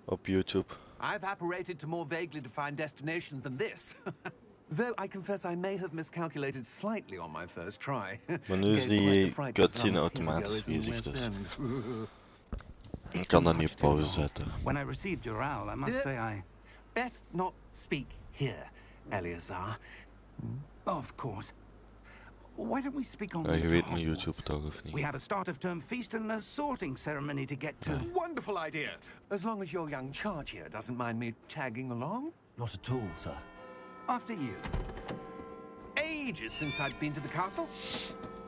op YouTube. I've apparated to more vaguely defined destinations than this. Though I confess I may have miscalculated slightly on my first try. Maar nu is die cutscene automatisch bezig, dus ik kan dat niet op pauze zetten. When I received your owl, I must say I... Best not speak here, Eleazar. Of course. Why don't we speak on Ja, je weet mijn YouTube toch, of niet? We have a start of term feast and a sorting ceremony to get to. Wonderful idea. As long as your young charge here doesn't mind me tagging along. Not at all, sir. After you. Ages since I've been to the castle.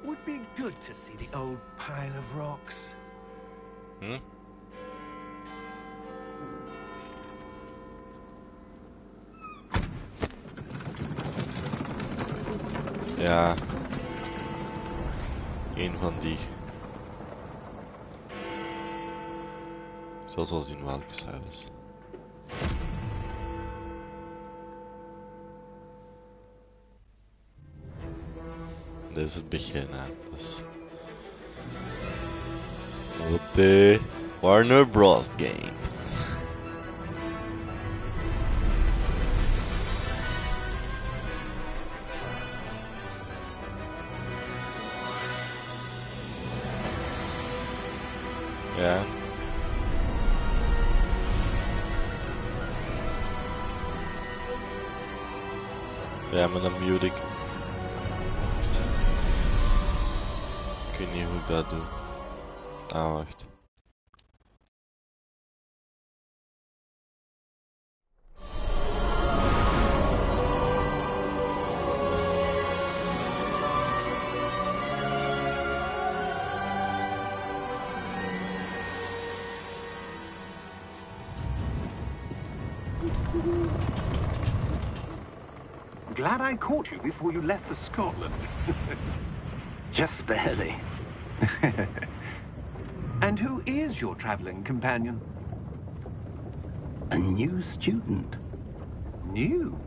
Would be good to see the old pile of rocks. Ja. Een van die. Ik zal wel zien welke zelfs. Dit is het begin, hè. Dus... Op de Warner Bros. Games. Ja. Ja, maar dan mute ik. Wacht. Ik weet niet hoe ik dat doe. Ah, wacht. Glad I caught you before you left for Scotland. Just barely. And who is your traveling companion? A new student. New?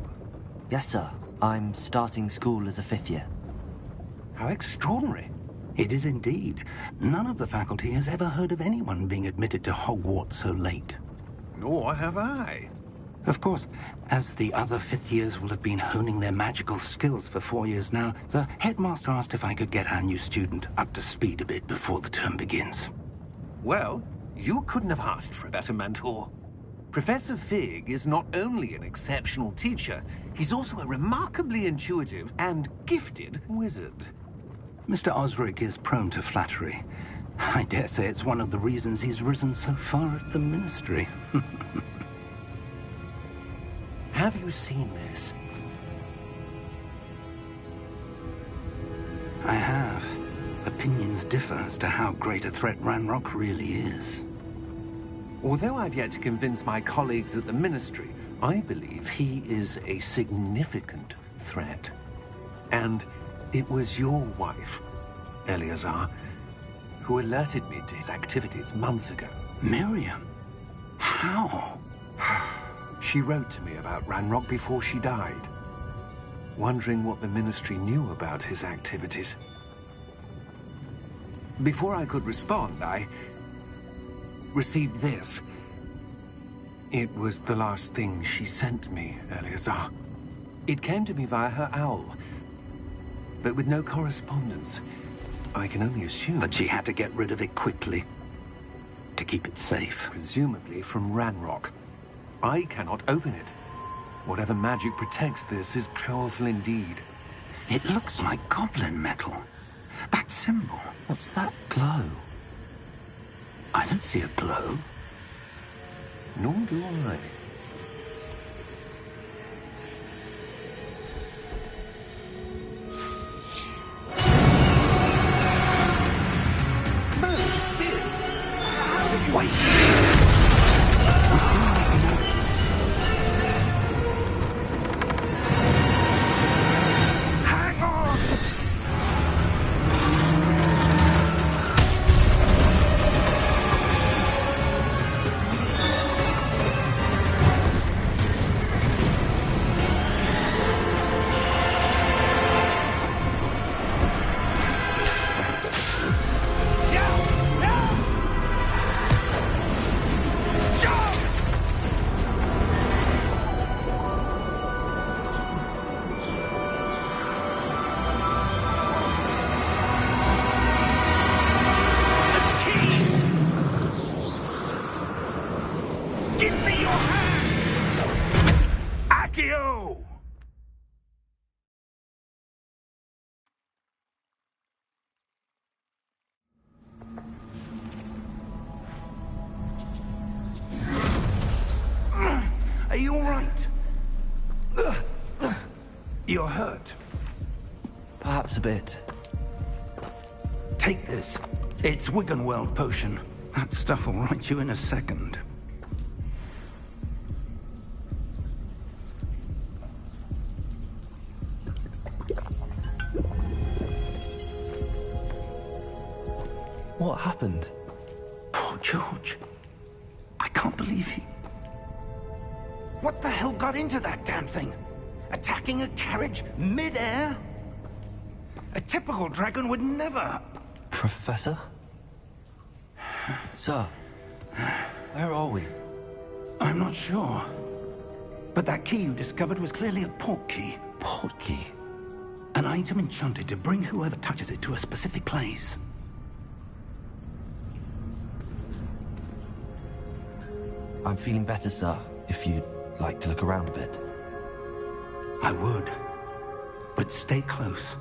Yes, sir. I'm starting school as a 5th year. How extraordinary. It is indeed. None of the faculty has ever heard of anyone being admitted to Hogwarts so late. Nor have I. Of course, as the other 5th years will have been honing their magical skills for 4 years now, the headmaster asked if I could get our new student up to speed a bit before the term begins. Well, you couldn't have asked for a better mentor. Professor Fig is not only an exceptional teacher, he's also a remarkably intuitive and gifted wizard. Mr. Osric is prone to flattery. I dare say it's one of the reasons he's risen so far at the ministry. Have you seen this? I have. Opinions differ as to how great a threat Ranrock really is. Although I've yet to convince my colleagues at the Ministry, I believe he is a significant threat. And it was your wife, Eleazar, who alerted me to his activities months ago. Miriam? How? She wrote to me about Ranrock before she died, wondering what the Ministry knew about his activities. Before I could respond, I received this. It was the last thing she sent me, Eleazar. It came to me via her owl, but with no correspondence. I can only assume that she had to get rid of it quickly, to keep it safe. Presumably from Ranrock. I cannot open it. Whatever magic protects this is powerful indeed. It looks like goblin metal. That symbol. What's that glow? I don't see a glow. Nor do I. Wait! Give me your hand! Accio! Are you all right? You're hurt. Perhaps a bit. Take this. It's Wiggenweld potion. That stuff will right you in a second. What happened? Poor George. I can't believe he... What the hell got into that damn thing? Attacking a carriage mid-air? A typical dragon would never... Professor? Sir, where are we? I'm not sure. But that key you discovered was clearly a port key. Port key? An item enchanted to bring whoever touches it to a specific place. I'm feeling better, sir, if you'd like to look around a bit. I would. But stay close.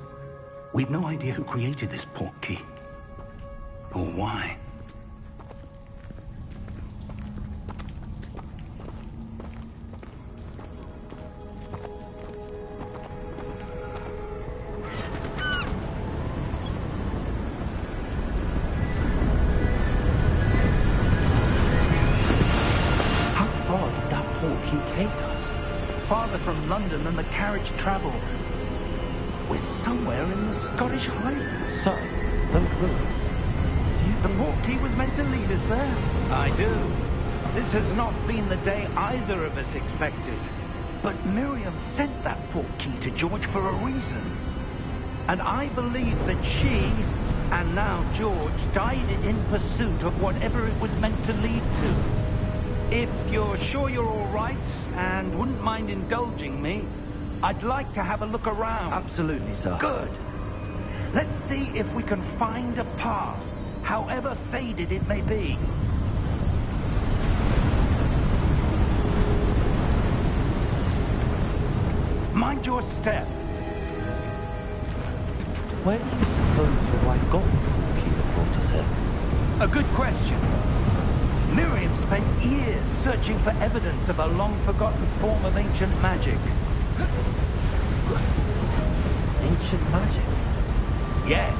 We've no idea who created this port key. Or why. How far did that port key take us? Farther from London than the carriage traveled. We're somewhere in the Scottish Highlands. Sir, those ruins. The port key was meant to lead us there. I do. This has not been the day either of us expected. But Miriam sent that port key to George for a reason. And I believe that she, and now George, died in pursuit of whatever it was meant to lead to. If you're sure you're all right, and wouldn't mind indulging me, I'd like to have a look around. Absolutely, sir. Good. Let's see if we can find a path, however faded it may be. Mind your step. Where do you suppose your wife got the port key that brought us here? A good question. Miriam spent years searching for evidence of a long-forgotten form of ancient magic. Ancient magic? Yes,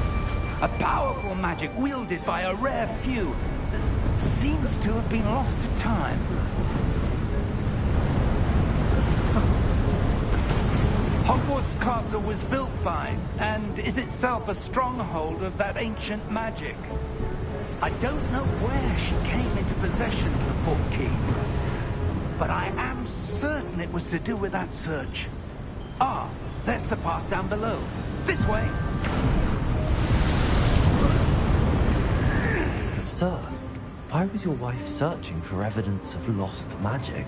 a powerful magic wielded by a rare few that seems to have been lost to time. Hogwarts Castle was built by, and is itself a stronghold of that ancient magic. I don't know where she came into possession of the port key, but I am certain it was to do with that search. Ah, there's the path down below. This way! Sir, why was your wife searching for evidence of lost magic?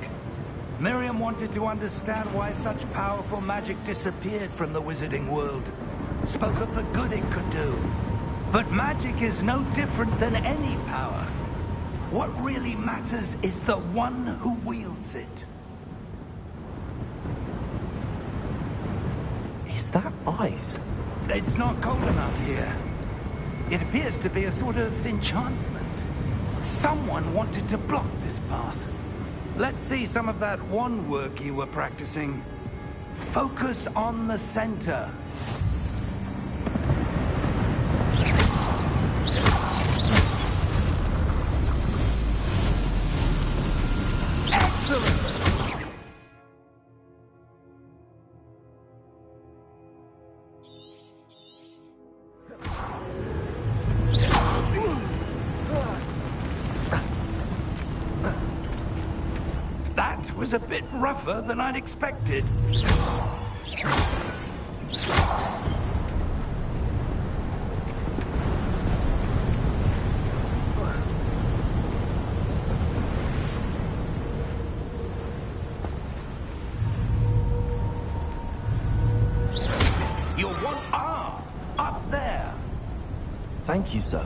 Miriam wanted to understand why such powerful magic disappeared from the wizarding world. Spoke of the good it could do. But magic is no different than any power. What really matters is the one who wields it. Is that ice? It's not cold enough here. It appears to be a sort of enchantment. Someone wanted to block this path. Let's see some of that wand work you were practicing. Focus on the center. Excellent! That was a bit rougher than I'd expected. Your one arm, up there. Thank you, sir.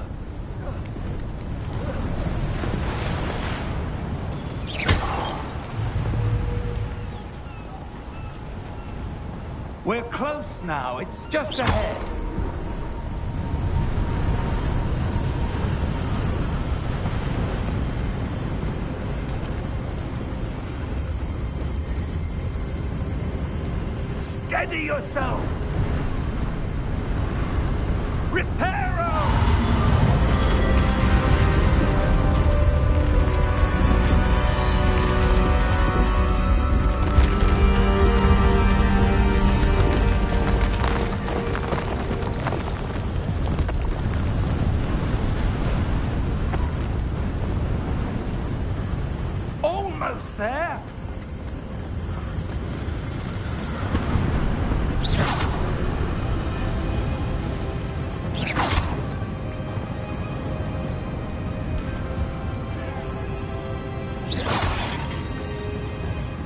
We're close now. It's just ahead. Steady yourself! Reparo! Almost there!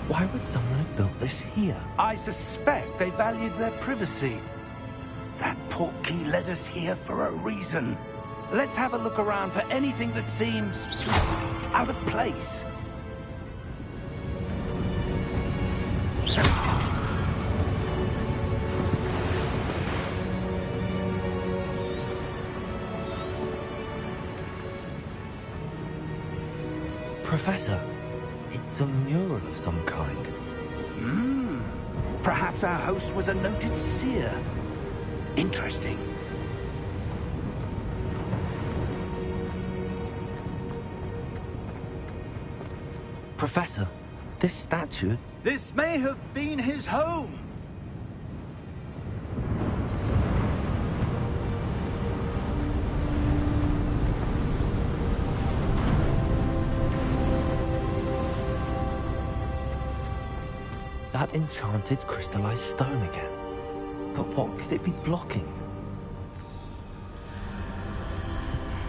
Why would someone have built this here? I suspect they valued their privacy. That portkey led us here for a reason. Let's have a look around for anything that seems out of place. Professor, it's a mural of some kind. Perhaps our host was a noted seer. Interesting. Professor, this statue... This may have been his home. That enchanted crystallized stone again. But what could it be blocking?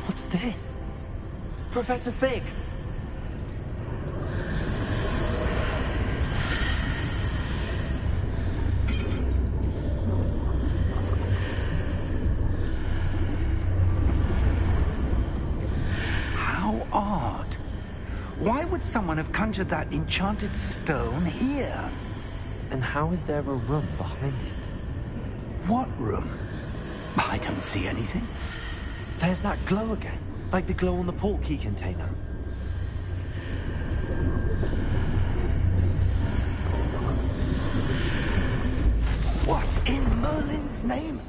What's this? Professor Fig! How odd. Why would someone have conjured that enchanted stone here? And how is there a room behind it? What room? I don't see anything. There's that glow again, like the glow on the portkey container. What in Merlin's name?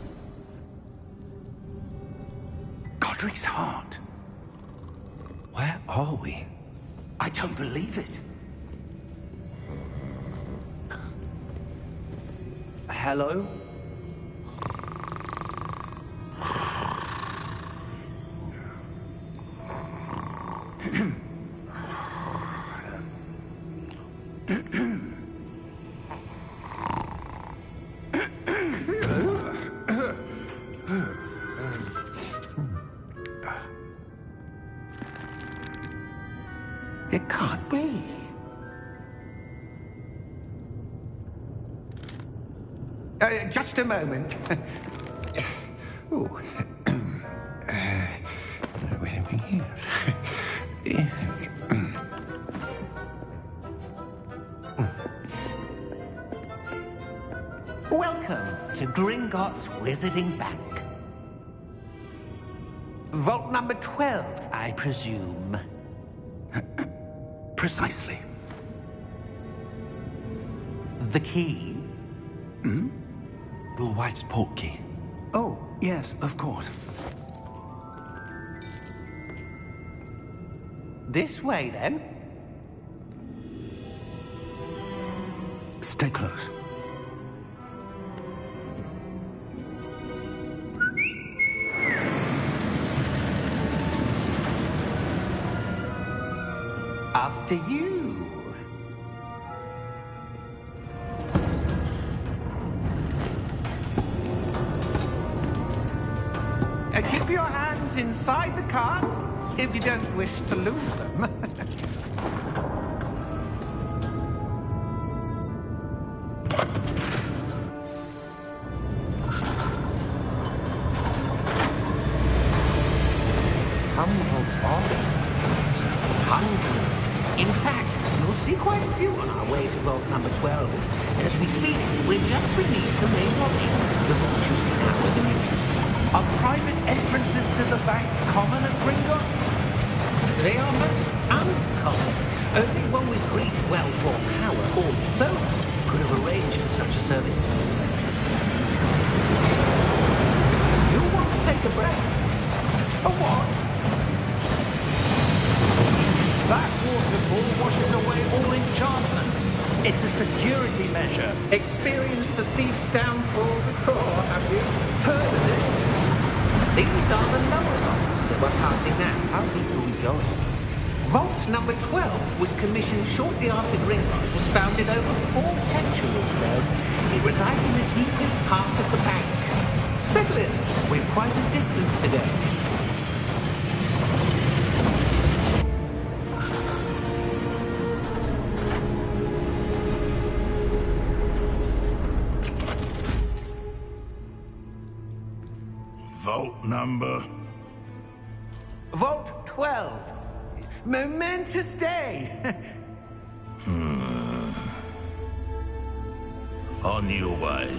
Godric's heart. Where are we? I don't believe it. Hello? It can't be. Just a moment. Oh. Where are we here? Welcome to Gringotts Wizarding Bank. Vault number 12, I presume. Precisely. The key? Your wife's portkey. Oh, yes, of course. This way, then. Stay close. After you. Keep your hands inside the cart if you don't wish to lose them. How many vaults are there? Hundreds. In fact, you'll see quite a few on our way to vault number 12. As we speak, we're just beneath the main lobby. The vaults you see now are the newest. Are private entrances to the bank common at Gringotts? They are most uncommon. Only one with great wealth or power, or both, could have arranged for such a service. You'll want to take a breath. A what? That waterfall washes away all enchantments. It's a security measure. Experienced the thief's downfall before, have you? Heard of it? These are the lower vaults that we're passing now. How deep are we going? Vault number 12 was commissioned shortly after Gringotts was founded over 4 centuries ago. It resides in the deepest part of the bank. Settle in. We've quite a distance to go. Vault number? Vault 12. Momentous day. On your way.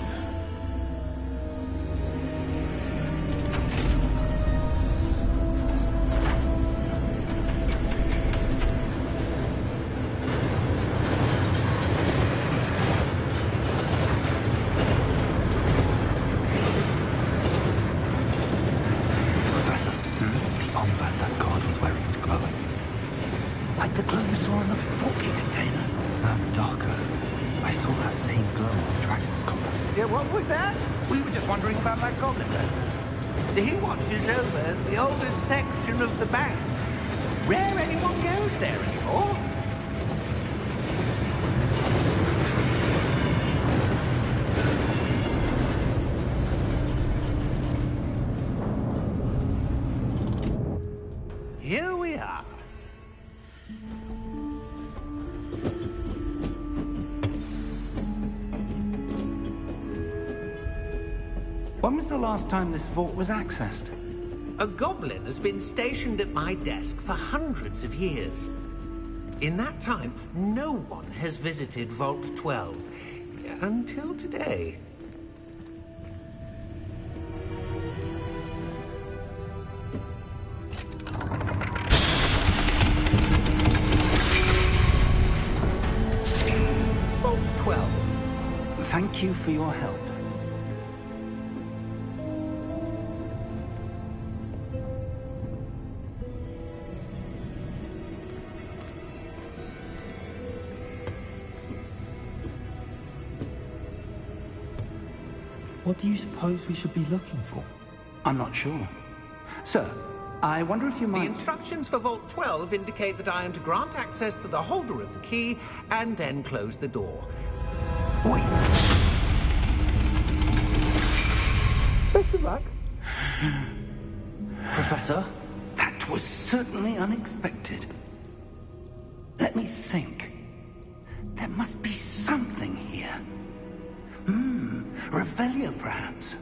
Professor, the armband that guard was wearing is glowing. Like the glow you saw in the porky container. No, darker. I saw that same glow on the dragon's collar. Yeah, what was that? We were just wondering about that goblin then. He watches over the oldest section of the bank. Rare anyone goes there anymore. Here we are. When was the last time this vault was accessed? A goblin has been stationed at my desk for hundreds of years. In that time, no one has visited Vault 12. Until today. Vault 12. Thank you for your help. What do you suppose we should be looking for? I'm not sure. Sir, I wonder if you The might... instructions for Vault 12 indicate that I am to grant access to the holder of the key and then close the door. Wait! Best of luck. Professor? That was certainly unexpected. Let me think. There must be something here. Revelio, perhaps?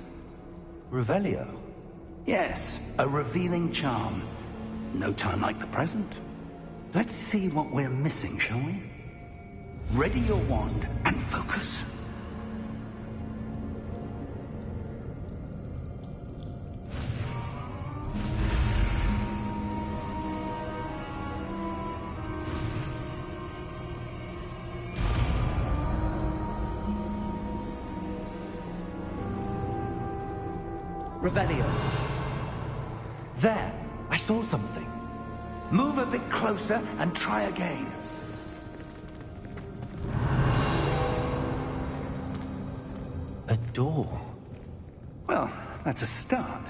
Revelio? Yes, a revealing charm. No time like the present. Let's see what we're missing, shall we? Ready your wand and focus. Revelio. There! I saw something. Move a bit closer and try again. A door. Well, that's a start.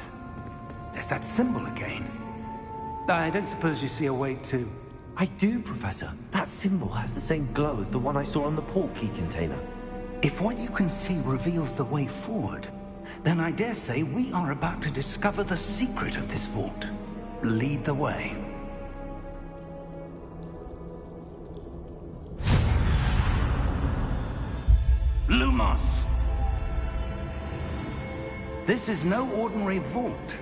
There's that symbol again. I don't suppose you see a way to... I do, Professor. That symbol has the same glow as the one I saw on the port key container. If what you can see reveals the way forward, then I dare say we are about to discover the secret of this vault. Lead the way. Lumos! This is no ordinary vault.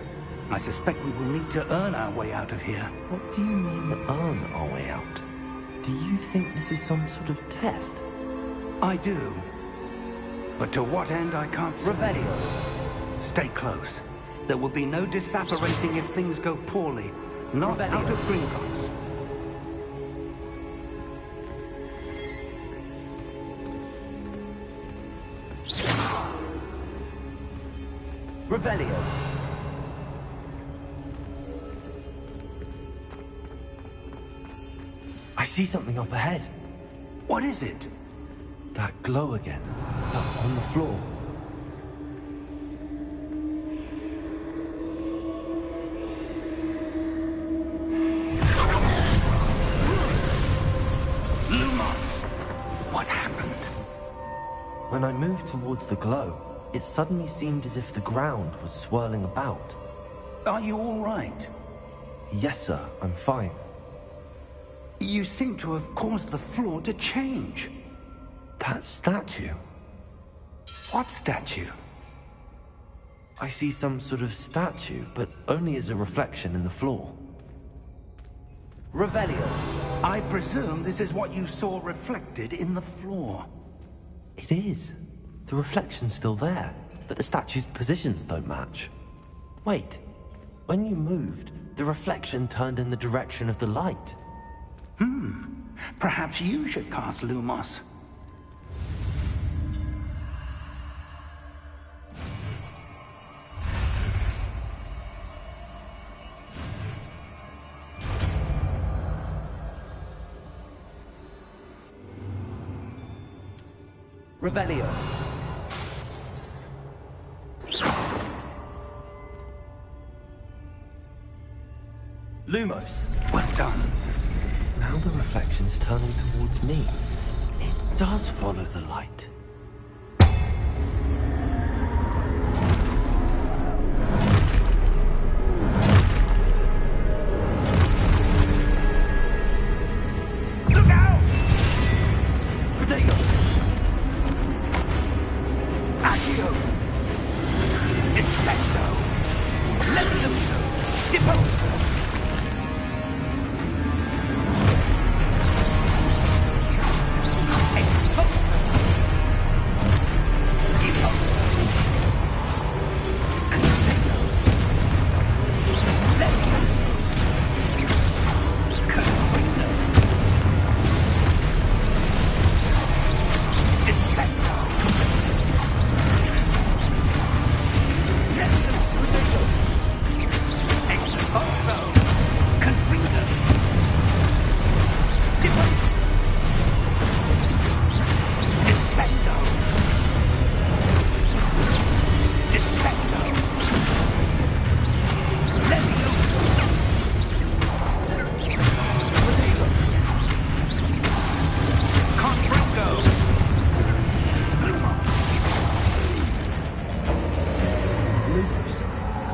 I suspect we will need to earn our way out of here. What do you mean, earn our way out? Do you think this is some sort of test? I do. But to what end, I can't say. Revelio. Stay close. There will be no disapparating if things go poorly. Not Revelio. out of Gringotts. Revelio. I see something up ahead. What is it? That glow again. Up on the floor. Lumos! What happened? When I moved towards the glow, it suddenly seemed as if the ground was swirling about. Are you all right? Yes, sir, I'm fine. You seem to have caused the floor to change. That statue. What statue? I see some sort of statue, but only as a reflection in the floor. Revelio. I presume this is what you saw reflected in the floor. It is. The reflection's still there, but the statue's positions don't match. Wait. When you moved, the reflection turned in the direction of the light. Perhaps you should cast Lumos. Revelio. Lumos. Well done. Now the reflection's turning towards me. It does follow the light. Look out! Protego! Accio! Defecto! Levioso! Deposo!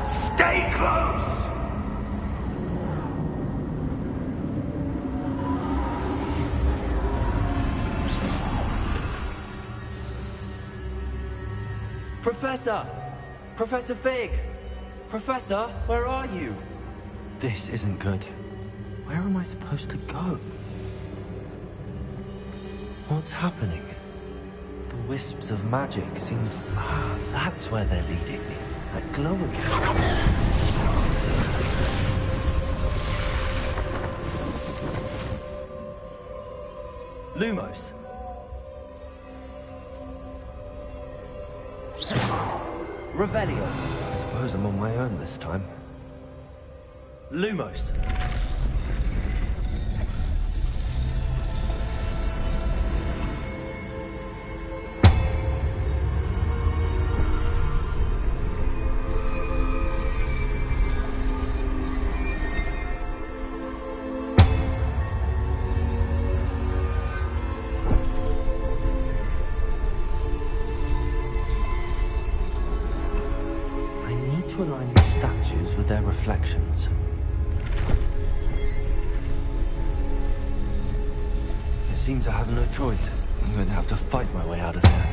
Stay close! Professor! Professor Fig! Professor, where are you? This isn't good. Where am I supposed to go? What's happening? The wisps of magic seemed... that's where they're leading me. That glow again. Lumos. Revelio. I suppose I'm on my own this time. Lumos. To align these statues with their reflections. It seems I have no choice. I'm going to have to fight my way out of here.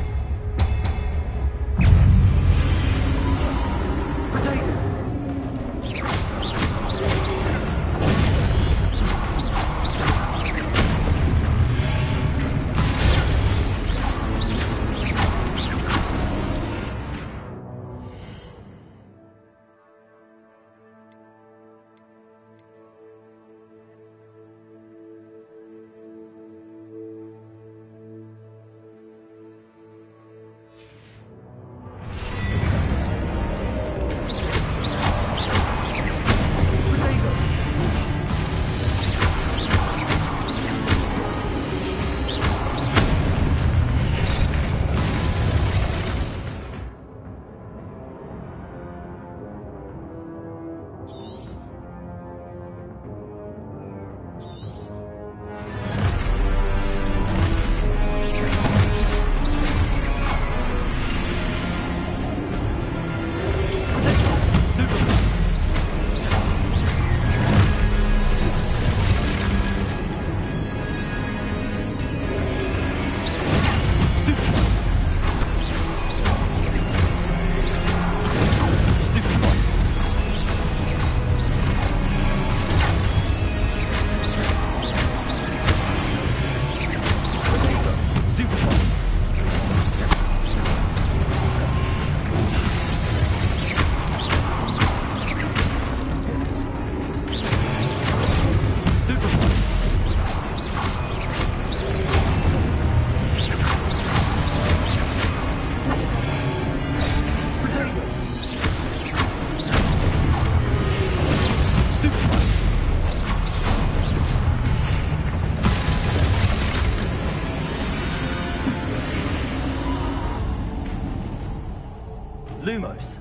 Lumos.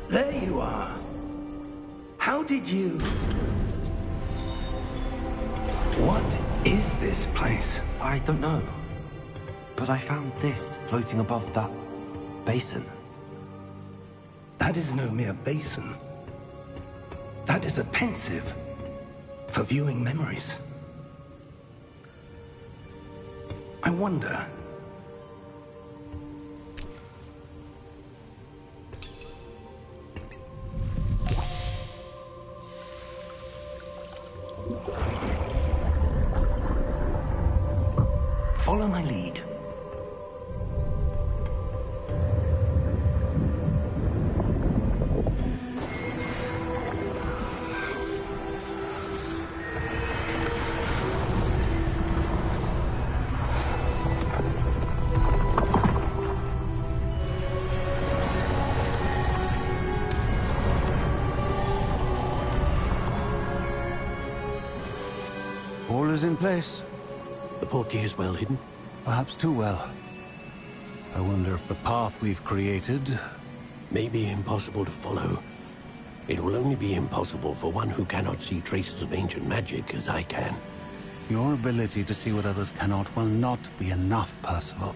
There you are. How did you... What is this place? I don't know. But I found this floating above that basin. That is no mere basin. That is a pensive for viewing memories. I wonder... Follow my lead. All is in place. The portkey is well hidden. Perhaps too well. I wonder if the path we've created... May be impossible to follow. It will only be impossible for one who cannot see traces of ancient magic as I can. Your ability to see what others cannot will not be enough, Percival.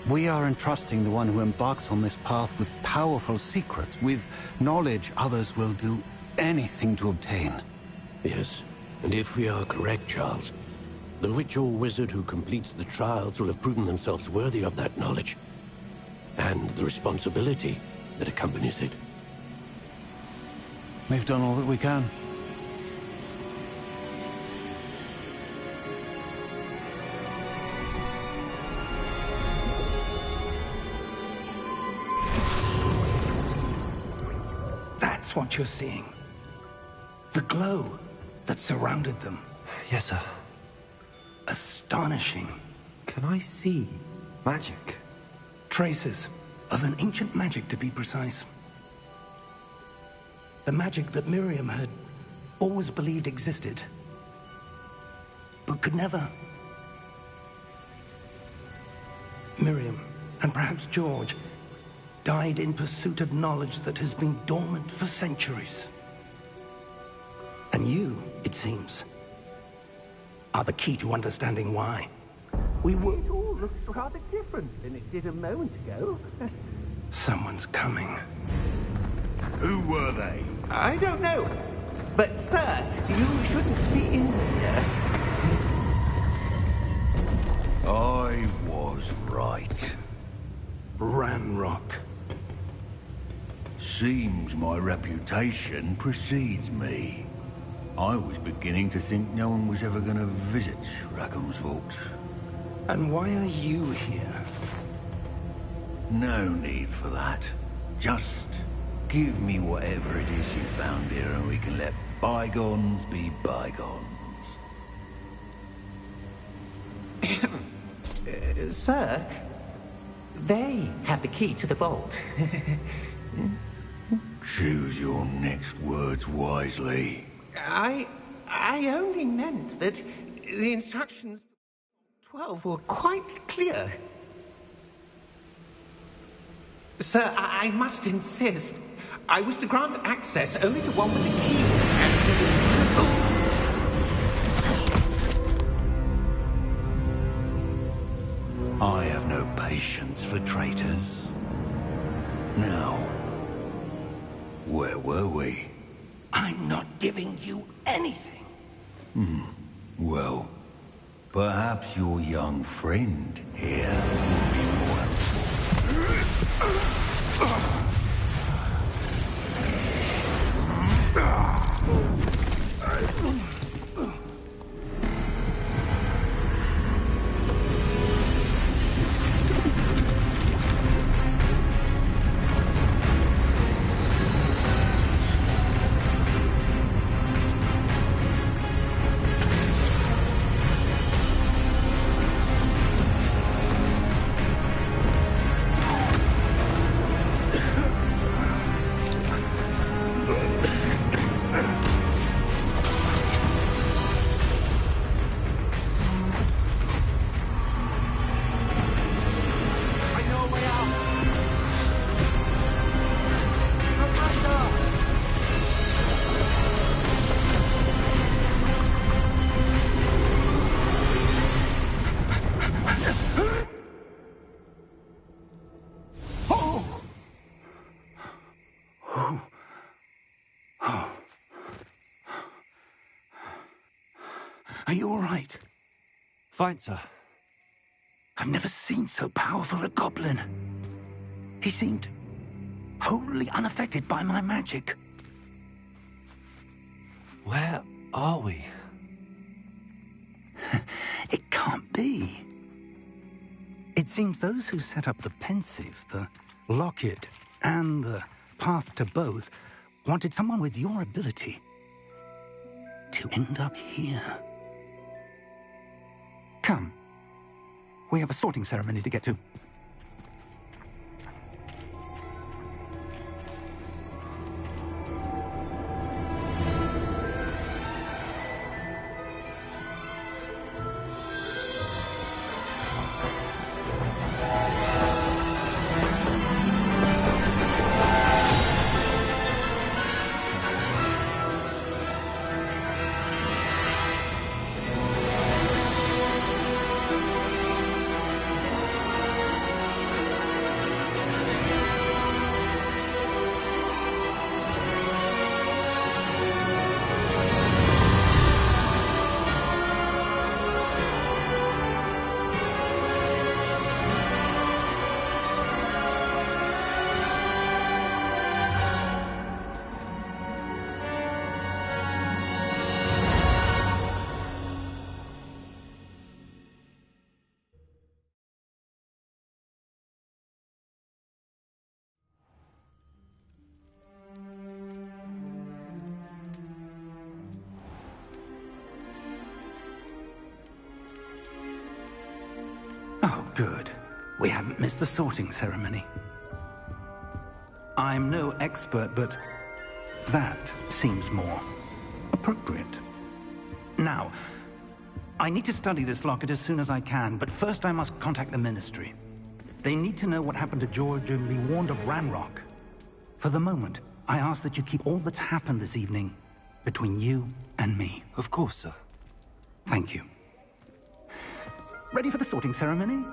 We are entrusting the one who embarks on this path with powerful secrets, with knowledge others will do anything to obtain. Yes, and if we are correct, Charles, the witch or wizard who completes the trials will have proven themselves worthy of that knowledge, and the responsibility that accompanies it. We've done all that we can. That's what you're seeing. The glow that surrounded them. Yes, sir. Astonishing. Can I see magic? Traces of an ancient magic, to be precise. The magic that Miriam had always believed existed, but could never. Miriam, and perhaps George, died in pursuit of knowledge that has been dormant for centuries. And you, it seems, are the key to understanding why. It all looks rather different than it did a moment ago. Someone's coming. Who were they? I don't know. But, sir, you shouldn't be in here. I was right. Ranrock. Seems my reputation precedes me. I was beginning to think no one was ever going to visit Rackham's vault. And why are you here? No need for that. Just give me whatever it is you found here and we can let bygones be bygones. Sir, they have the key to the vault. Choose your next words wisely. I only meant that the instructions 12 were quite clear. Sir, I must insist. I was to grant access only to one with the key I have no patience for traitors. Now, where were we? I'm not giving you anything. Well, Perhaps your young friend here will be more Are you all right? Fine, sir. I've never seen so powerful a goblin. He seemed wholly unaffected by my magic. Where are we? It can't be. It seems those who set up the pensive, the locket, and the path to both wanted someone with your ability to end up here. Come. We have a sorting ceremony to get to. Oh, good. We haven't missed the sorting ceremony. I'm no expert, but that seems more appropriate. Now, I need to study this locket as soon as I can, but first I must contact the Ministry. They need to know what happened to George and be warned of Ranrock. For the moment, I ask that you keep all that's happened this evening between you and me. Of course, sir. Thank you. Ready for the sorting ceremony?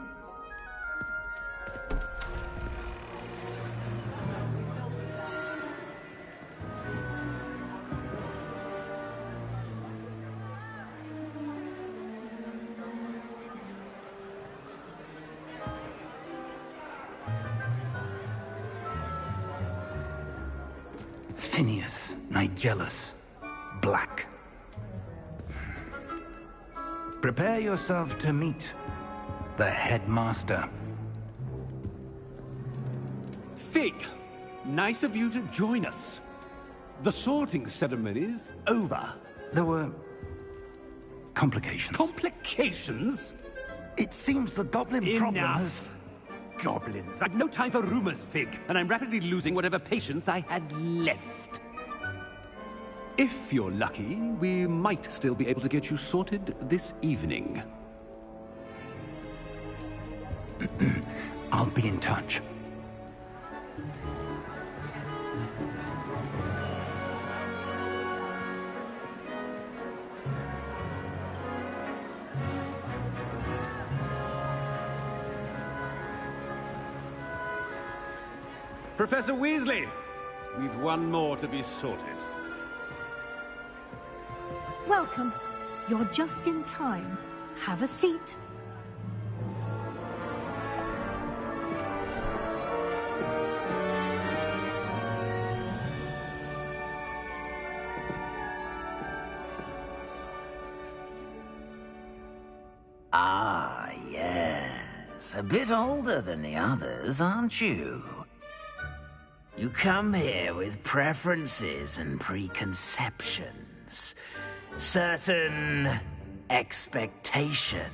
Phineas, Nigellus, Black. Prepare yourself to meet the headmaster. Fig, nice of you to join us. The sorting ceremony's over. There were complications. Complications? It seems the goblin problem has... Enough. Goblins. I've no time for rumors, Fig, and I'm rapidly losing whatever patience I had left. If you're lucky, we might still be able to get you sorted this evening. I'll be in touch. Professor Weasley, we've one more to be sorted. Welcome. You're just in time. Have a seat. Ah, yes. A bit older than the others, aren't you? You come here with preferences and preconceptions. Certain expectations.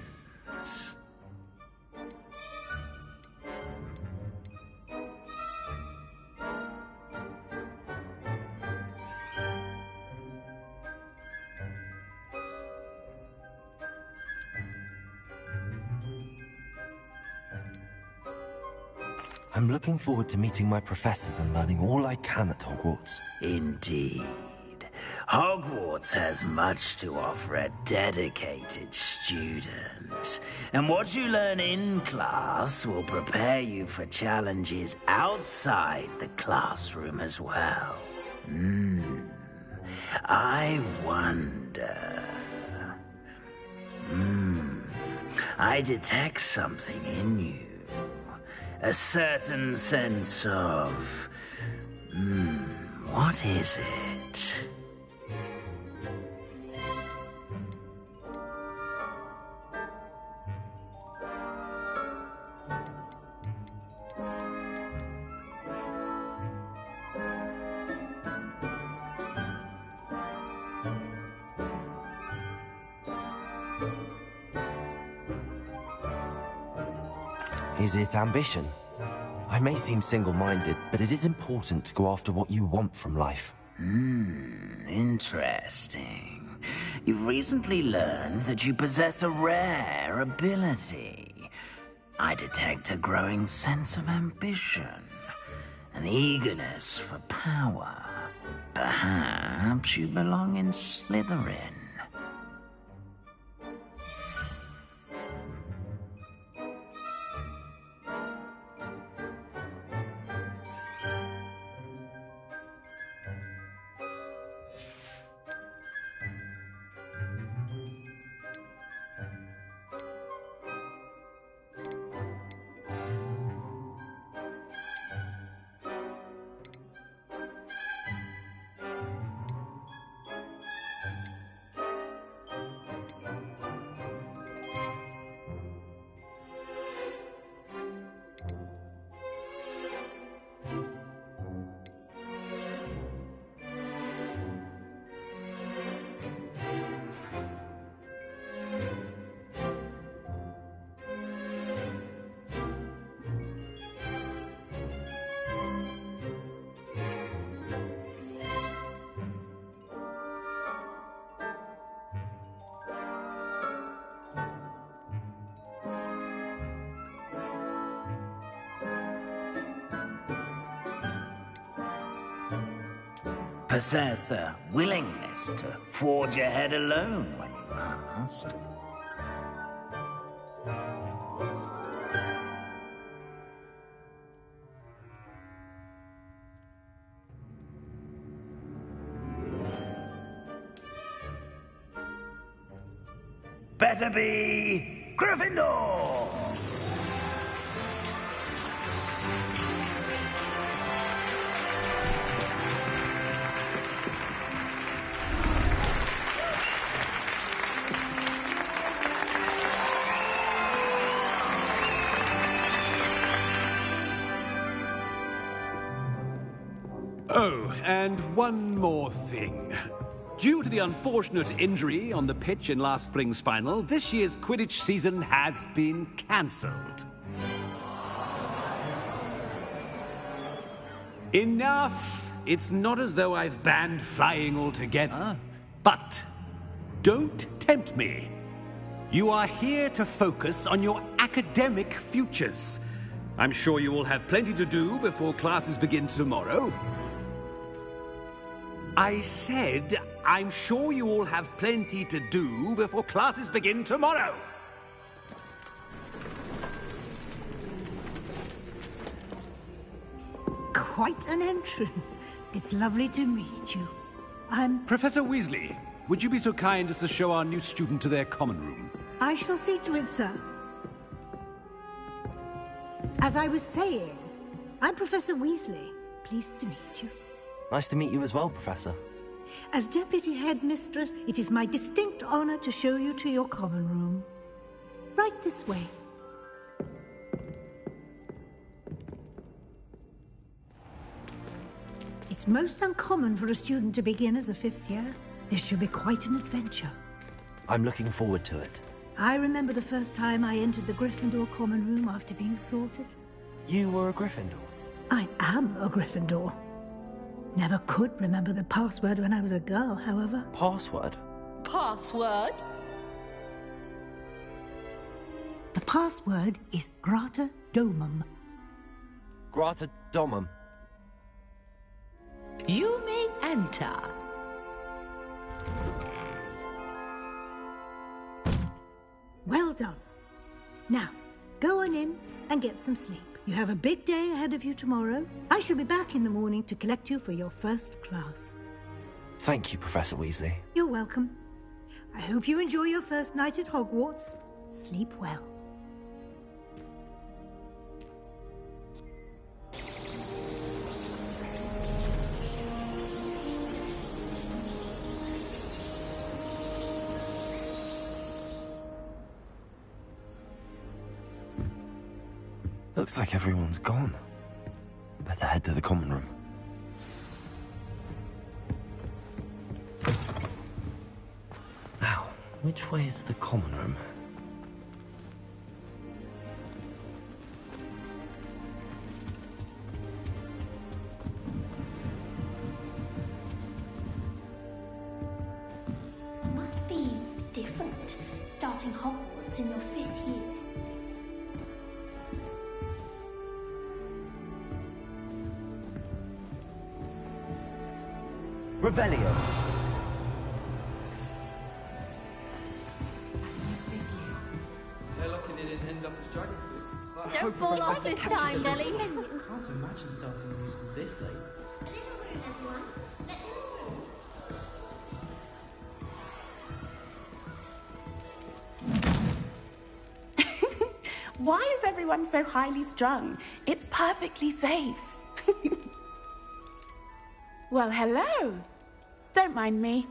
I'm looking forward to meeting my professors and learning all I can at Hogwarts. Indeed. Hogwarts has much to offer a dedicated student. And what you learn in class will prepare you for challenges outside the classroom as well. I wonder... I detect something in you. A certain sense of... what is it? Is it ambition? I may seem single-minded, but it is important to go after what you want from life. Interesting. You've recently learned that you possess a rare ability. I detect a growing sense of ambition, an eagerness for power. Perhaps you belong in Slytherin. Possess a willingness to forge ahead alone when you must. Better be Gryffindor! Oh, and one more thing. Due to the unfortunate injury on the pitch in last spring's final, this year's Quidditch season has been cancelled. Enough! It's not as though I've banned flying altogether. But don't tempt me. You are here to focus on your academic futures. I'm sure you will have plenty to do before classes begin tomorrow. I said, I'm sure you all have plenty to do before classes begin tomorrow. Quite an entrance. It's lovely to meet you. I'm... Professor Weasley, would you be so kind as to show our new student to their common room? I shall see to it, sir. As I was saying, I'm Professor Weasley. Pleased to meet you. Nice to meet you as well, Professor. As Deputy Headmistress, it is my distinct honor to show you to your common room. Right this way. It's most uncommon for a student to begin as a 5th year. This should be quite an adventure. I'm looking forward to it. I remember the first time I entered the Gryffindor common room after being sorted. You were a Gryffindor? I am a Gryffindor. Never could remember the password when I was a girl, however. Password? Password? The password is Grata Domum. Grata Domum. You may enter. Well done. Now, go on in and get some sleep. You have a big day ahead of you tomorrow. I shall be back in the morning to collect you for your first class. Thank you, Professor Weasley. You're welcome. I hope you enjoy your first night at Hogwarts. Sleep well. Looks like everyone's gone. Better head to the common room. Now, which way is the common room? Must be different, starting Hogwarts in your 5th year. Revelio. They're lucky they didn't end up as dragon fruit. Don't fall off this time, Nelly. I can't imagine starting a musical this late. A little room, everyone. Let them through. Why is everyone so highly strung? It's perfectly safe. Well, hello. Don't mind me.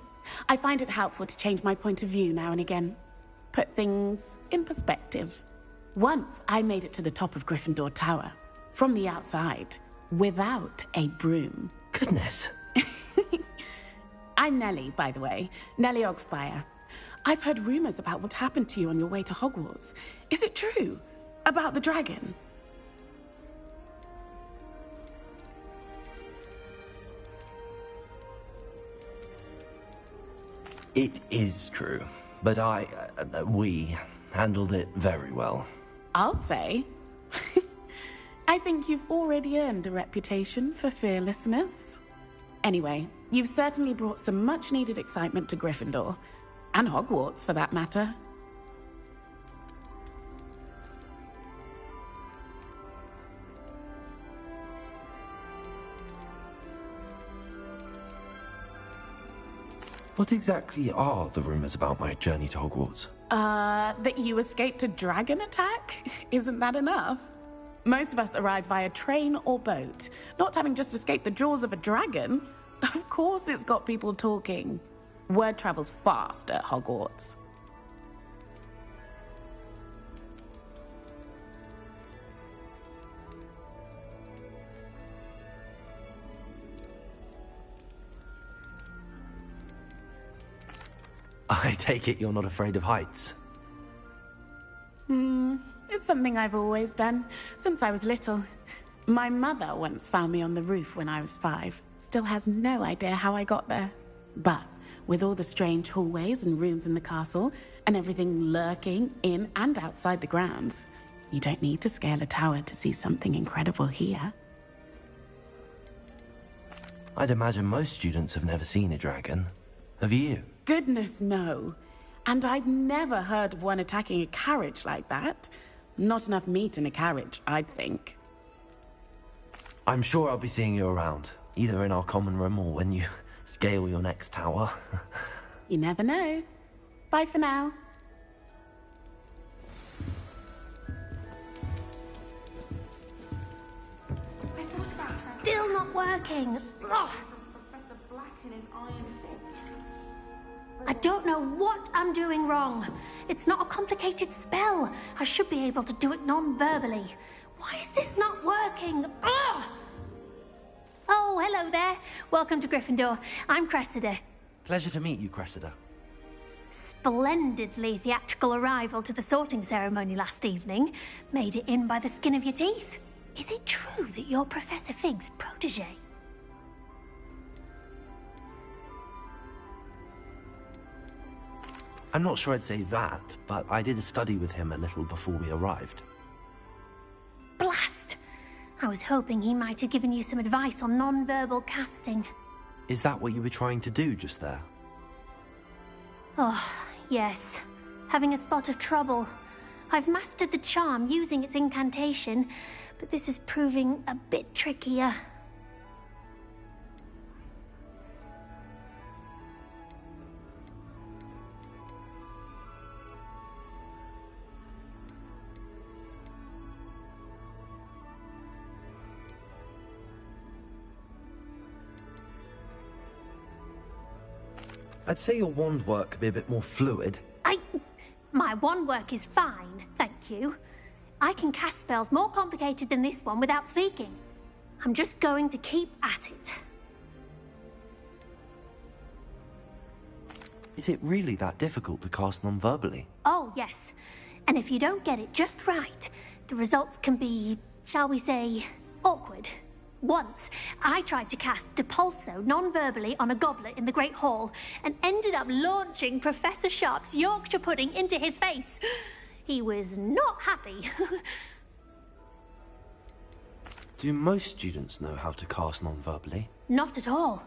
I find it helpful to change my point of view now and again. Put things in perspective. Once I made it to the top of Gryffindor Tower, from the outside, without a broom. Goodness. I'm Nellie, by the way. Nellie Ogspire. I've heard rumors about what happened to you on your way to Hogwarts. Is it true? About the dragon? It is true, but we handled it very well. I'll say. I think you've already earned a reputation for fearlessness. Anyway, you've certainly brought some much-needed excitement to Gryffindor. And Hogwarts, for that matter. What exactly are the rumors about my journey to Hogwarts? That you escaped a dragon attack? Isn't that enough? Most of us arrive via train or boat, not having just escaped the jaws of a dragon. Of course it's got people talking. Word travels fast at Hogwarts. I take it you're not afraid of heights? It's something I've always done, since I was little. My mother once found me on the roof when I was 5. Still has no idea how I got there. But with all the strange hallways and rooms in the castle, and everything lurking in and outside the grounds, you don't need to scale a tower to see something incredible here. I'd imagine most students have never seen a dragon. Have you? Goodness, no. And I've never heard of one attacking a carriage like that. Not enough meat in a carriage, I'd think. I'm sure I'll be seeing you around, either in our common room or when you scale your next tower. You never know. Bye for now. still not working. Ugh. I don't know what I'm doing wrong. It's not a complicated spell. I should be able to do it non-verbally. Why is this not working? Ugh! Oh, hello there. Welcome to Gryffindor. I'm Cressida. Pleasure to meet you, Cressida. Splendidly theatrical arrival to the sorting ceremony last evening. Made it in by the skin of your teeth. Is it true that you're Professor Fig's protege? I'm not sure I'd say that, but I did study with him a little before we arrived. Blast! I was hoping he might have given you some advice on non-verbal casting. Is that what you were trying to do just there? Oh, yes. Having a spot of trouble. I've mastered the charm using its incantation, but this is proving a bit trickier. I'd say your wand work could be a bit more fluid. My wand work is fine, thank you. I can cast spells more complicated than this one without speaking. I'm just going to keep at it. Is it really that difficult to cast non-verbally? Oh, yes. And if you don't get it just right, the results can be, shall we say, awkward. Once, I tried to cast Depulso non-verbally on a goblet in the Great Hall and ended up launching Professor Sharp's Yorkshire pudding into his face. He was not happy. Do most students know how to cast non-verbally? Not at all.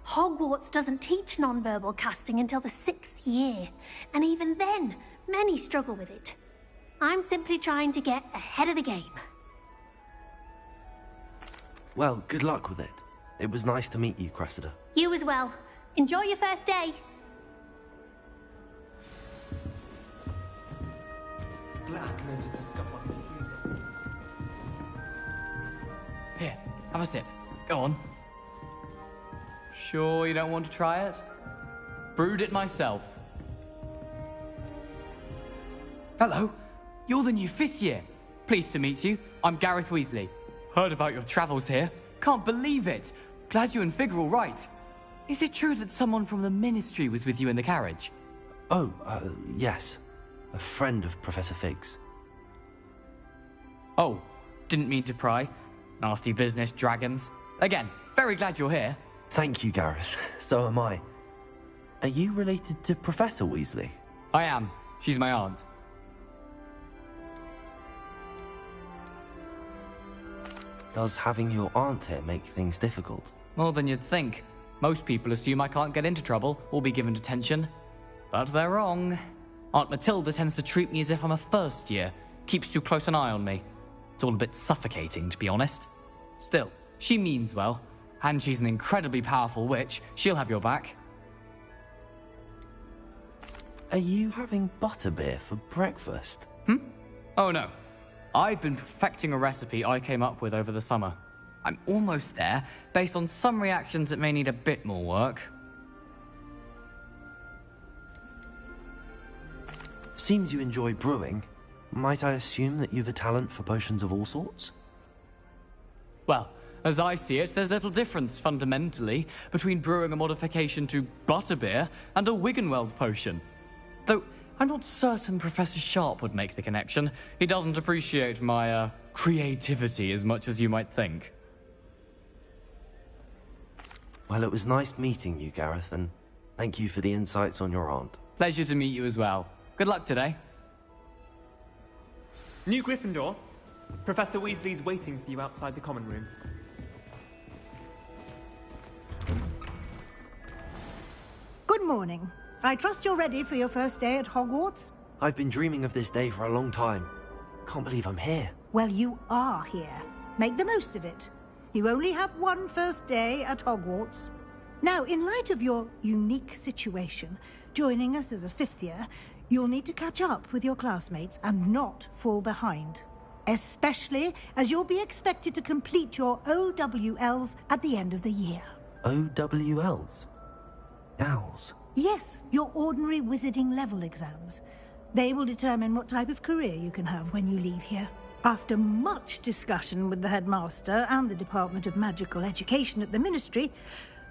Hogwarts doesn't teach non-verbal casting until the 6th year, and even then, many struggle with it. I'm simply trying to get ahead of the game. Well, good luck with it. It was nice to meet you, Cressida. You as well. Enjoy your first day. Black notices stuff on Here, have a sip. Go on. Sure you don't want to try it? Brewed it myself. Hello, you're the new 5th year. Pleased to meet you. I'm Gareth Weasley. Heard about your travels here. Can't believe it. Glad you and Fig are all right. Is it true that someone from the Ministry was with you in the carriage? Oh, yes. A friend of Professor Fig's. Oh, didn't mean to pry. Nasty business, dragons. Again, very glad you're here. Thank you, Gareth. So am I. Are you related to Professor Weasley? I am. She's my aunt. Does having your aunt here make things difficult? More than you'd think. Most people assume I can't get into trouble or be given detention. But they're wrong. Aunt Matilda tends to treat me as if I'm a first year. Keeps too close an eye on me. It's all a bit suffocating, to be honest. Still, she means well. And she's an incredibly powerful witch. She'll have your back. Are you having butterbeer for breakfast? Oh no. I've been perfecting a recipe I came up with over the summer. I'm almost there, based on some reactions that may need a bit more work. Seems you enjoy brewing. Might I assume that you've a talent for potions of all sorts? Well, as I see it, there's little difference, fundamentally, between brewing a modification to butterbeer and a Wiggenweld potion. Though, I'm not certain Professor Sharp would make the connection. He doesn't appreciate my, creativity as much as you might think. Well, it was nice meeting you, Gareth, and thank you for the insights on your aunt. Pleasure to meet you as well. Good luck today. New Gryffindor. Professor Weasley's waiting for you outside the common room. Good morning. I trust you're ready for your first day at Hogwarts? I've been dreaming of this day for a long time. Can't believe I'm here. Well, you are here. Make the most of it. You only have one first day at Hogwarts. Now, in light of your unique situation, joining us as a 5th year, you'll need to catch up with your classmates and not fall behind. especially as you'll be expected to complete your OWLs at the end of the year. OWLs? Owls? Yes, your ordinary wizarding level exams. They will determine what type of career you can have when you leave here. After much discussion with the headmaster and the Department of Magical Education at the Ministry,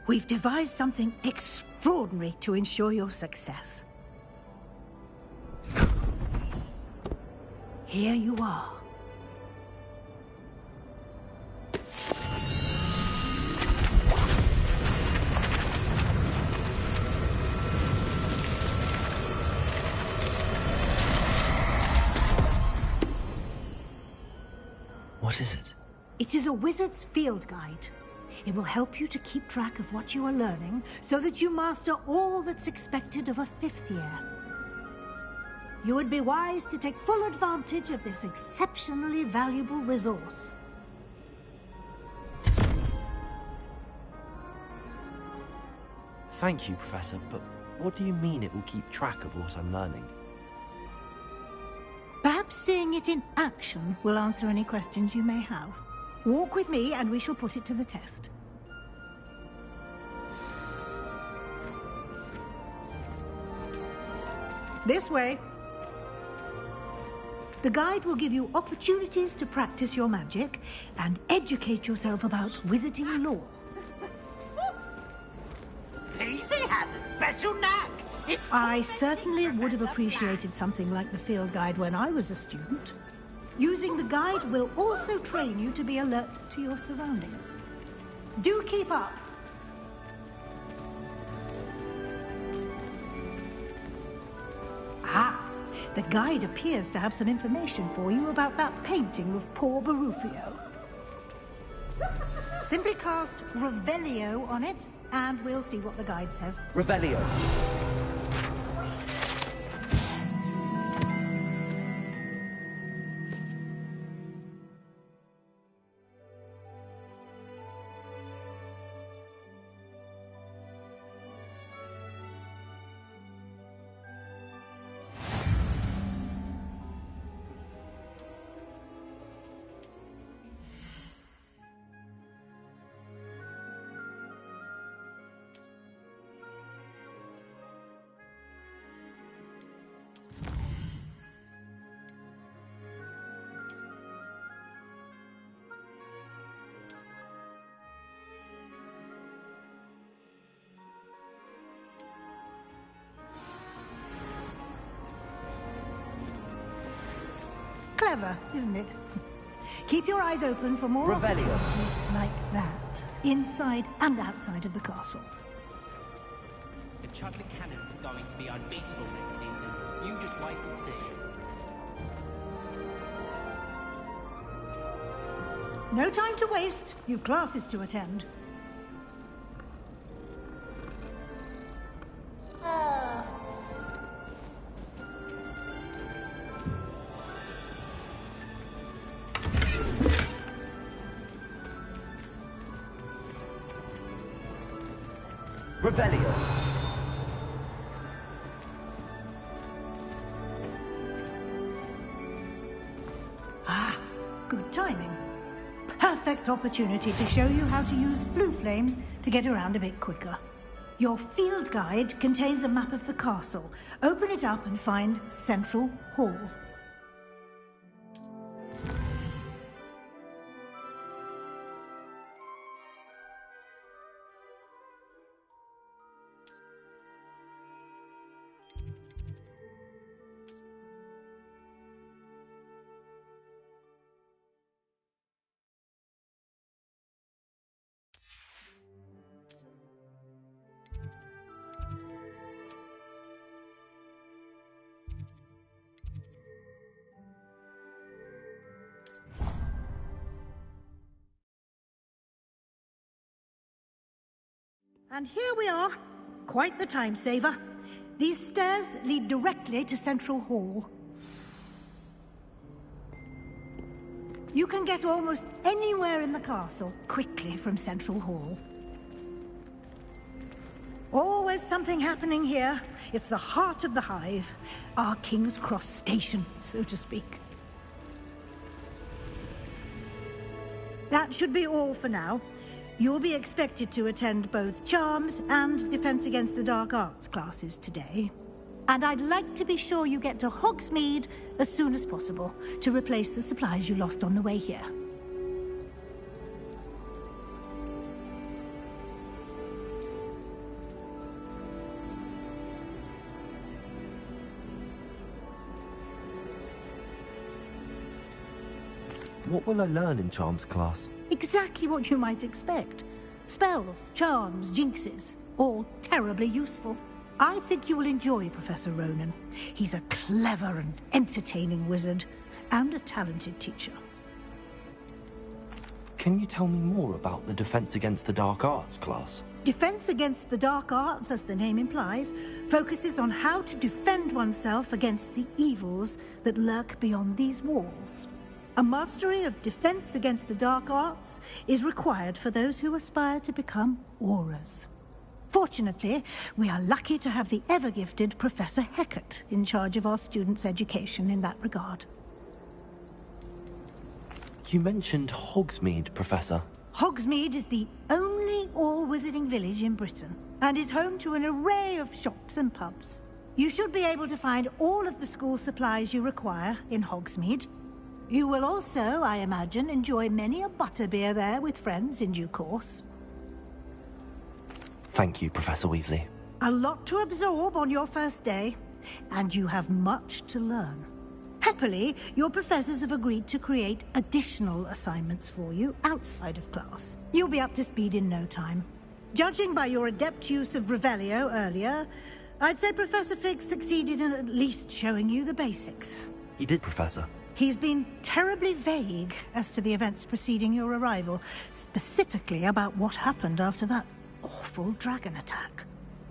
we've devised something extraordinary to ensure your success. Here you are. What is it? It is a wizard's field guide. It will help you to keep track of what you are learning so that you master all that's expected of a 5th year. You would be wise to take full advantage of this exceptionally valuable resource. Thank you, Professor, but what do you mean it will keep track of what I'm learning? Perhaps seeing it in action will answer any questions you may have. Walk with me and we shall put it to the test. This way. The guide will give you opportunities to practice your magic and educate yourself about wizarding lore. Easy has a special knack. I certainly would have appreciated something like the field guide when I was a student. Using the guide will also train you to be alert to your surroundings. Do keep up. Ah, the guide appears to have some information for you about that painting of poor Barufio. Simply cast Revelio on it, and we'll see what the guide says. Revelio. Clever, isn't it? Keep your eyes open for more opportunities like that, inside and outside of the castle. The Chudley Cannons are going to be unbeatable next season. You just wait and see. No time to waste. You've classes to attend. Revelio. Ah, good timing. Perfect opportunity to show you how to use flue flames to get around a bit quicker. Your field guide contains a map of the castle. Open it up and find Central Hall. And here we are. Quite the time saver. These stairs lead directly to Central Hall. You can get almost anywhere in the castle quickly from Central Hall. Always something happening here. It's the heart of the hive. Our King's Cross station, so to speak. That should be all for now. You'll be expected to attend both Charms and Defense Against the Dark Arts classes today. And I'd like to be sure you get to Hogsmeade as soon as possible to replace the supplies you lost on the way here. What will I learn in Charms class? Exactly what you might expect. Spells, charms, jinxes, all terribly useful. I think you will enjoy Professor Ronan. He's a clever and entertaining wizard, and a talented teacher. Can you tell me more about the Defense Against the Dark Arts class? Defense Against the Dark Arts, as the name implies, focuses on how to defend oneself against the evils that lurk beyond these walls. A mastery of Defense Against the Dark Arts is required for those who aspire to become Aurors. Fortunately, we are lucky to have the ever-gifted Professor Hecat in charge of our students' education in that regard. You mentioned Hogsmeade, Professor. Hogsmeade is the only all-wizarding village in Britain, and is home to an array of shops and pubs. You should be able to find all of the school supplies you require in Hogsmeade. You will also, I imagine, enjoy many a butterbeer there with friends in due course. Thank you, Professor Weasley. A lot to absorb on your first day, and you have much to learn. Happily, your professors have agreed to create additional assignments for you outside of class. You'll be up to speed in no time. Judging by your adept use of Revelio earlier, I'd say Professor Fig succeeded in at least showing you the basics. He did, Professor. He's been terribly vague as to the events preceding your arrival, specifically about what happened after that awful dragon attack.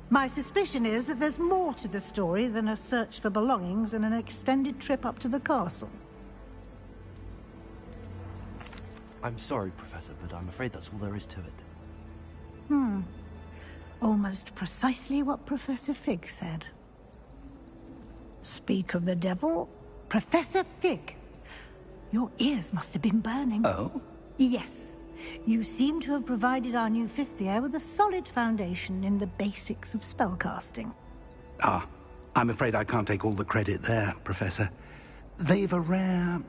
My suspicion is that there's more to the story than a search for belongings and an extended trip up to the castle. I'm sorry, Professor, but I'm afraid that's all there is to it. Almost precisely what Professor Fig said. Speak of the devil, Professor Fig. Your ears must have been burning. Oh? Yes. You seem to have provided our new fifth year with a solid foundation in the basics of spellcasting. Ah, I'm afraid I can't take all the credit there, Professor. They've a rare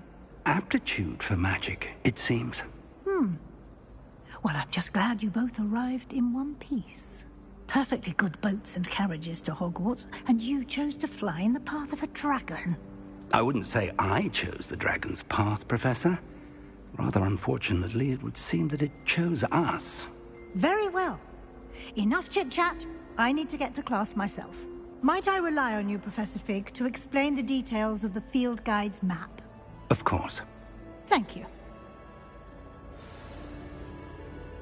aptitude for magic, it seems. Well, I'm just glad you both arrived in one piece. Perfectly good boats and carriages to Hogwarts, and you chose to fly in the path of a dragon. I wouldn't say I chose the dragon's path, Professor. Rather unfortunately, it would seem that it chose us. Very well. Enough chit-chat. I need to get to class myself. Might I rely on you, Professor Fig, to explain the details of the field guide's map? Of course. Thank you.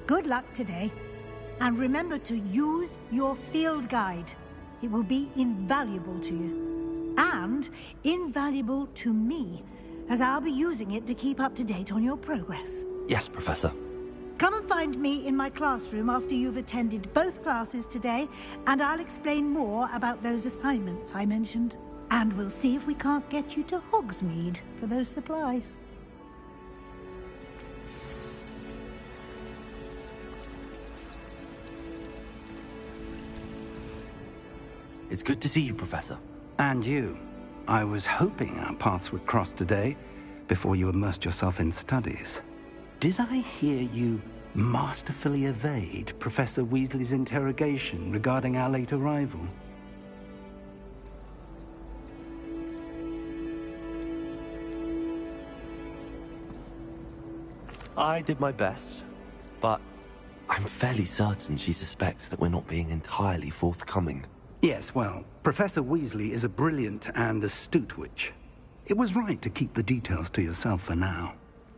Good luck today. And remember to use your field guide. It will be invaluable to you. And invaluable to me, as I'll be using it to keep up to date on your progress. Yes, Professor. Come and find me in my classroom after you've attended both classes today, and I'll explain more about those assignments I mentioned. And we'll see if we can't get you to Hogsmeade for those supplies. It's good to see you, Professor. And you. I was hoping our paths would cross today, before you immersed yourself in studies. Did I hear you masterfully evade Professor Weasley's interrogation regarding our late arrival? I did my best, but I'm fairly certain she suspects that we're not being entirely forthcoming. Yes, well, Professor Weasley is a brilliant and astute witch. It was right to keep the details to yourself for now.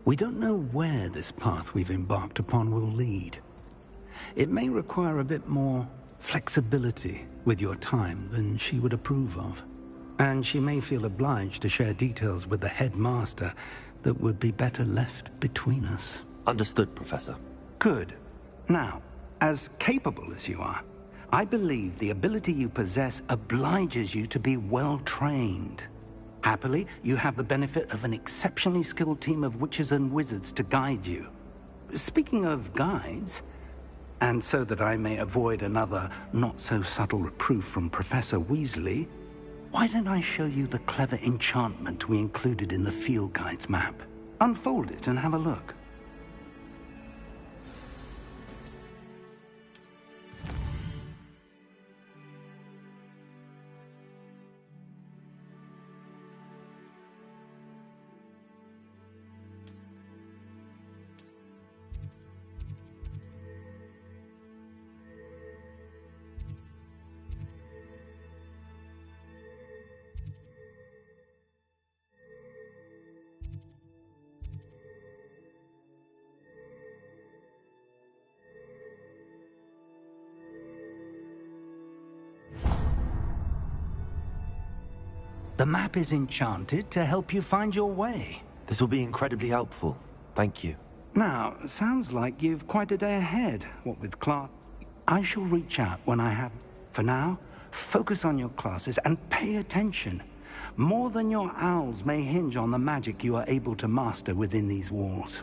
We don't know where this path we've embarked upon will lead. It may require a bit more flexibility with your time than she would approve of. And she may feel obliged to share details with the headmaster that would be better left between us. Understood, Professor. Good. Now, as capable as you are, I believe the ability you possess obliges you to be well-trained. Happily, you have the benefit of an exceptionally skilled team of witches and wizards to guide you. speaking of guides, and so that I may avoid another not-so-subtle reproof from Professor Weasley, why don't I show you the clever enchantment we included in the field guide's map? Unfold it and have a look. The map is enchanted to help you find your way. This will be incredibly helpful. Thank you. Now, sounds like you've quite a day ahead, what with class. I shall reach out when I have. For now, focus on your classes and pay attention. More than your owls may hinge on the magic you are able to master within these walls.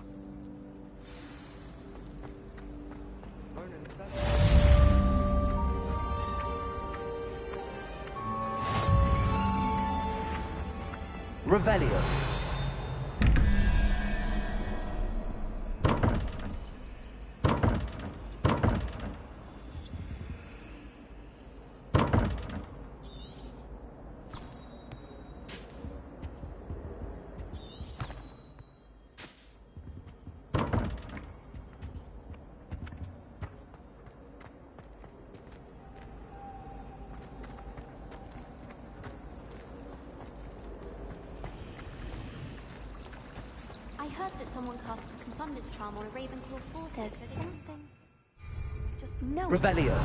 Revelio. I heard that someone cast a Confunders charm on a Ravenclaw fortress. There's something. Just know. Revelio.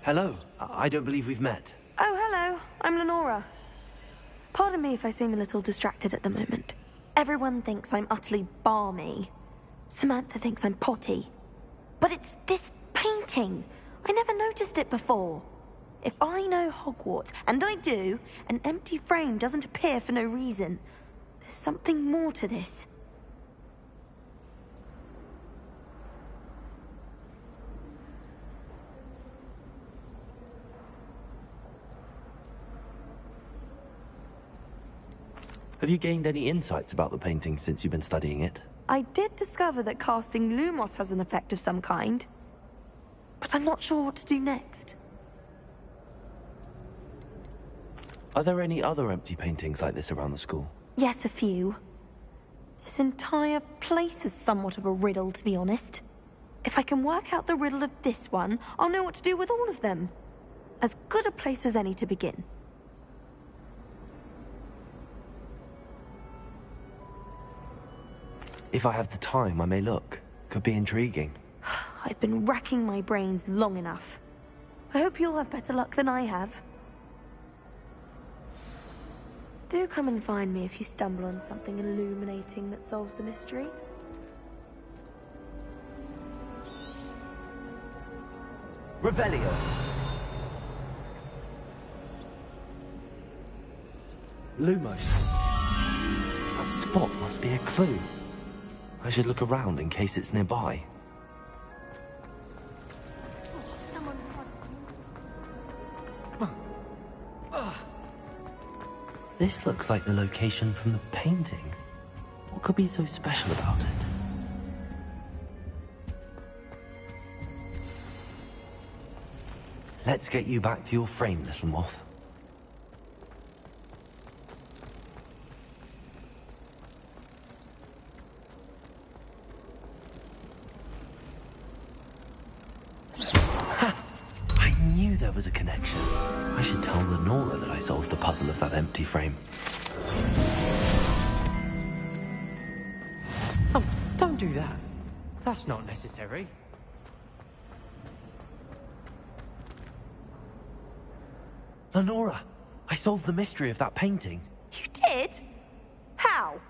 Hello. I don't believe we've met. Oh, hello. I'm Lenora. Pardon me if I seem a little distracted at the moment. Everyone thinks I'm utterly balmy. Samantha thinks I'm potty. But it's this painting. I never noticed it before. If I know Hogwarts, and I do, an empty frame doesn't appear for no reason. There's something more to this. Have you gained any insights about the painting since you've been studying it? I did discover that casting Lumos has an effect of some kind. But I'm not sure what to do next. Are there any other empty paintings like this around the school? Yes, a few. This entire place is somewhat of a riddle, to be honest. If I can work out the riddle of this one, I'll know what to do with all of them. As good a place as any to begin. If I have the time, I may look. Could be intriguing. I've been racking my brains long enough. I hope you'll have better luck than I have. Do come and find me if you stumble on something illuminating that solves the mystery. Revelio. Lumos. That spot must be a clue. I should look around in case it's nearby. This looks like the location from the painting. What could be so special about it? Let's get you back to your frame, little moth. There was a connection. I should tell Lenora that I solved the puzzle of that empty frame. Oh, don't do that. That's not necessary. Lenora, I solved the mystery of that painting. You did? How?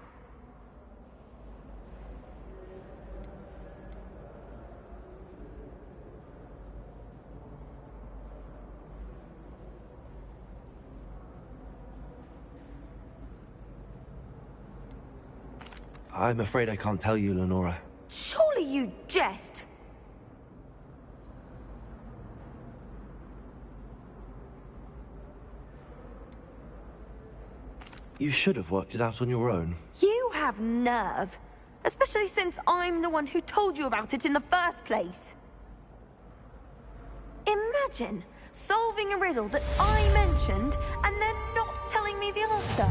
I'm afraid I can't tell you, Lenora. Surely you jest. You should have worked it out on your own. You have nerve. Especially since I'm the one who told you about it in the first place. Imagine solving a riddle that I mentioned and then not telling me the answer.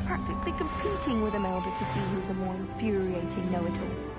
Practically competing with Imelda to see who's a more infuriating know-it-all.